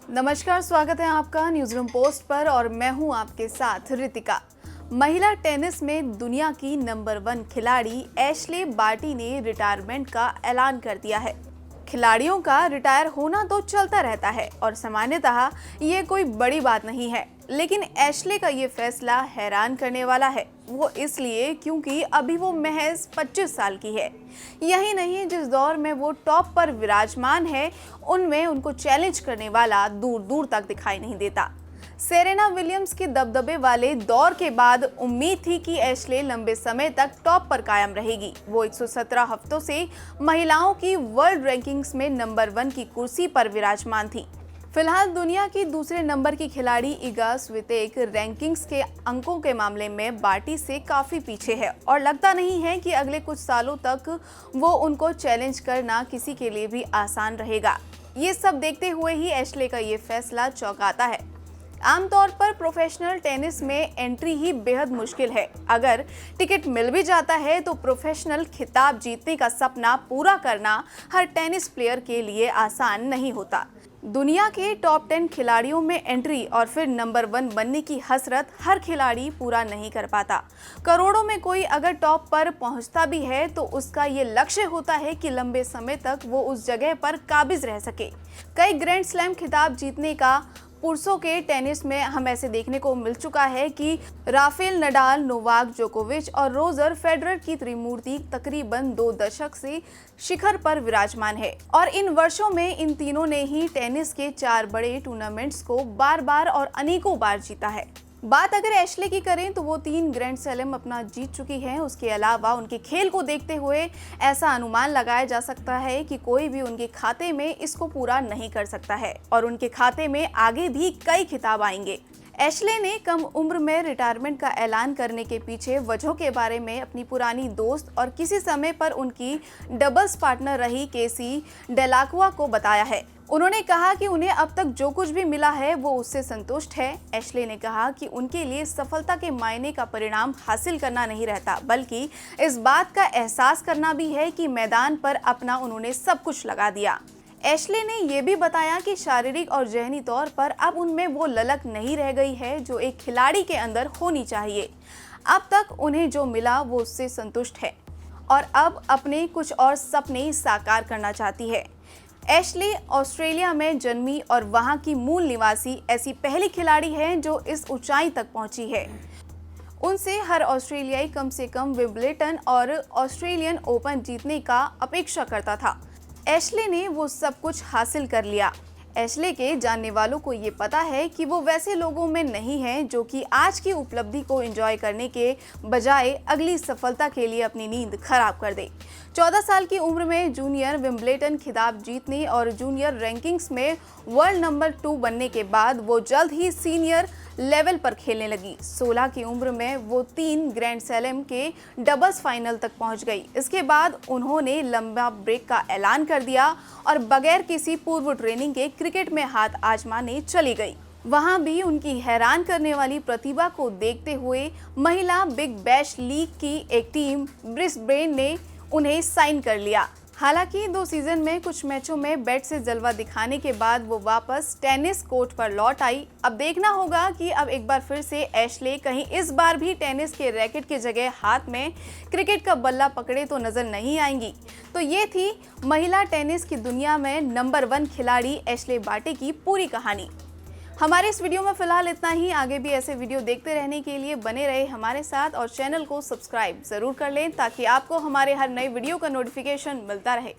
नमस्कार, स्वागत है आपका न्यूज़ रूम पोस्ट पर और मैं हूं आपके साथ रितिका। महिला टेनिस में दुनिया की नंबर 1 खिलाड़ी एशले बार्टी ने रिटायरमेंट का ऐलान कर दिया है। खिलाड़ियों का रिटायर होना तो चलता रहता है और सामान्यतः ये कोई बड़ी बात नहीं है, लेकिन एशले का ये फैसला हैरान करने वाला है। वो इसलिए क्योंकि अभी वो महज 25 साल की है। यही नहीं, जिस दौर में वो टॉप पर विराजमान है उनमें उनको चैलेंज करने वाला दूर दूर तक दिखाई नहीं देता। सेरेना विलियम्स के दबदबे वाले दौर के बाद उम्मीद थी कि एशले लंबे समय तक टॉप पर कायम रहेगी। वो 117 हफ्तों से महिलाओं की वर्ल्ड रैंकिंग्स में नंबर 1 की कुर्सी पर विराजमान थी। फिलहाल दुनिया की दूसरे नंबर की खिलाड़ी इगा स्वितेक रैंकिंग्स के अंकों के मामले में बार्टी से काफी पीछे है और लगता नहीं है कि अगले कुछ सालों तक वो उनको चैलेंज करना किसी के लिए भी आसान रहेगा। ये सब देखते हुए ही एशले का ये फैसला चौंकाता है। आमतौर पर प्रोफेशनल टेनिस में एंट्री ही बेहद मुश्किल है। अगर टिकट मिल भी जाता है तो प्रोफेशनल खिताब जीतने का सपना पूरा करना हर टेनिस प्लेयर के लिए आसान नहीं होता। दुनिया के टॉप 10 खिलाड़ियों में एंट्री और फिर नंबर 1 बनने की हसरत हर खिलाड़ी पूरा नहीं कर पाता। करोड़ों में कोई अगर टॉप पर पहुंचता भी है तो उसका ये लक्ष्य होता है कि लंबे समय तक वो उस जगह पर काबिज रह सके। कई ग्रैंड स्लैम खिताब जीतने का पुरुषों के टेनिस में हम ऐसे देखने को मिल चुका है कि राफेल नडाल, नोवाक जोकोविच और रोजर फेडरर की त्रिमूर्ति तकरीबन 2 दशक से शिखर पर विराजमान है और इन वर्षों में इन तीनों ने ही टेनिस के 4 बड़े टूर्नामेंट्स को बार बार और अनेकों बार जीता है। बात अगर एशले की करें तो वो 3 ग्रैंड स्लैम अपना जीत चुकी हैं। उसके अलावा उनके खेल को देखते हुए ऐसा अनुमान लगाया जा सकता है कि कोई भी उनके खाते में इसको पूरा नहीं कर सकता है और उनके खाते में आगे भी कई खिताब आएंगे। एशले ने कम उम्र में रिटायरमेंट का ऐलान करने के पीछे वजहों के बारे में अपनी पुरानी दोस्त और किसी समय पर उनकी डबल्स पार्टनर रही केसी डेलाक्वा को बताया है। उन्होंने कहा कि उन्हें अब तक जो कुछ भी मिला है वो उससे संतुष्ट है। एशले ने कहा कि उनके लिए सफलता के मायने का परिणाम हासिल करना नहीं रहता, बल्कि इस बात का एहसास करना भी है कि मैदान पर अपना उन्होंने सब कुछ लगा दिया। एशले ने यह भी बताया कि शारीरिक और ज़हनी तौर पर अब उनमें वो ललक नहीं रह गई है जो एक खिलाड़ी के अंदर होनी चाहिए। अब तक उन्हें जो मिला वो उससे संतुष्ट है और अब अपने कुछ और सपने साकार करना चाहती है। एशले ऑस्ट्रेलिया में जन्मी और वहां की मूल निवासी ऐसी पहली खिलाड़ी है जो इस ऊंचाई तक पहुंची है। उनसे हर ऑस्ट्रेलियाई कम से कम विंबलडन और ऑस्ट्रेलियन ओपन जीतने का अपेक्षा करता था। एशले ने वो सब कुछ हासिल कर लिया। एशले के जानने वालों को ये पता है कि वो वैसे लोगों में नहीं है जो कि आज की उपलब्धि को एंजॉय करने के बजाय अगली सफलता के लिए अपनी नींद खराब कर दे। 14 साल की उम्र में जूनियर विंबलडन खिताब जीतने और जूनियर रैंकिंग्स में वर्ल्ड नंबर 2 बनने के बाद वो जल्द ही सीनियर लेवल पर खेलने लगी। 16 की उम्र में वो 3 ग्रैंड स्लैम के डबल्स फाइनल तक पहुंच गई। इसके बाद उन्होंने लंबा ब्रेक का ऐलान कर दिया और बगैर किसी पूर्व ट्रेनिंग के क्रिकेट में हाथ आजमाने चली गई। वहां भी उनकी हैरान करने वाली प्रतिभा को देखते हुए महिला बिग बैश लीग की एक टीम ब्रिस्बेन ने उन्हें साइन कर लिया। हालांकि 2 सीजन में कुछ मैचों में बैट से जलवा दिखाने के बाद वो वापस टेनिस कोर्ट पर लौट आई। अब देखना होगा कि अब एक बार फिर से एशले कहीं इस बार भी टेनिस के रैकेट की जगह हाथ में क्रिकेट का बल्ला पकड़े तो नजर नहीं आएंगी। तो ये थी महिला टेनिस की दुनिया में नंबर 1 खिलाड़ी एशले बार्टी की पूरी कहानी। हमारे इस वीडियो में फिलहाल इतना ही। आगे भी ऐसे वीडियो देखते रहने के लिए बने रहे हमारे साथ और चैनल को सब्सक्राइब जरूर कर लें ताकि आपको हमारे हर नए वीडियो का नोटिफिकेशन मिलता रहे।